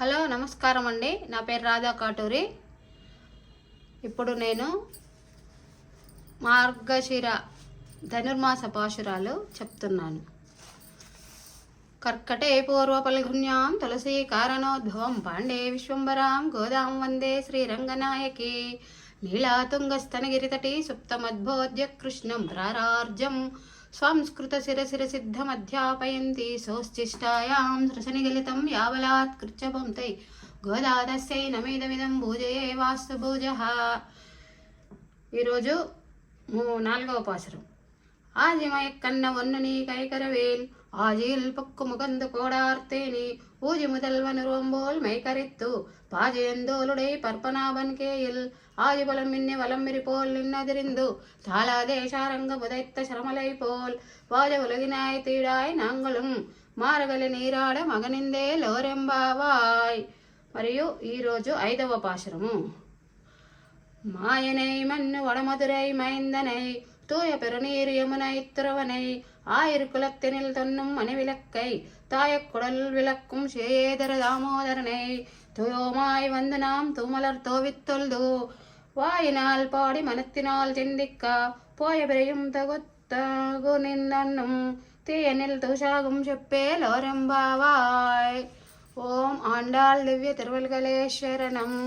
Hello నమస్కారం అండి. నా పేరు రాధా కాటూరి. ఇప్పుడు నేను మార్గశిర ధనుర్మాస పాశురాలు చెప్తున్నాను. కర్కటే పూర్వపల్గుణ్యాం తులసీ కారణోద్భవం పాండే విశ్వంబరాం గోదాం వందే శ్రీరంగనాయకి నీళాతుంగస్తనగిరితటి సుప్తమద్భోజ్య కృష్ణం రారార్జం సంస్కృతశిరసిరసిద్ధమధ్యాపయంతి సోశ్చిష్టాయాం రసనిగలితం యావలాత్కృత్యభం తై గోదాదస్యై నమేదమిదం భూజయే వాస్తు భూజః. ఈరోజు 4వ పాసురం. ஆஜிமயக்கண்ண ஒன்னு நீ கைகரவேல் ஆஜியில் பொக்கு முகந்து கோடார்த்தேனி ஊஜி முதல்வன் ரோம்போல் மைகரித்து பாஜயந்தோலுடை பற்பனாபன் கேயில் ஆஜிபலம் மின்னி வலம்பிரி போல் நின்னதிரிந்து தாளாதேசாரங்க புதைத்த சிரமலை போல் வாஜ உலகினாய் தீடாய் நாங்களும் మారగలి నీరాడ మగనిందే లోరెంబావాయ్. మరియు ఈరోజు 5వ పాశురము. மாயனை மண்ணு வடமதுரை மைந்தனை தூய பெருநீர் யமுனை துறவனை ஆயிரக்குலத்தினில் தொன்னும் மணிவிளக்கை தாயக்குடல் விளக்கும் சேதர தாமோதரனை துயோமாய் வந்து நாம் தூமலர் தோவித்தொல்து வாயினால் பாடி மனத்தினால் சிந்திக்க போய பிறையும் தகு நின்னும் தீயனில் தூஷாகும் செப்பே லோரெம்பாவாய். ஓம் ஆண்டாள் திவ்ய திருவல்களே சரணம்.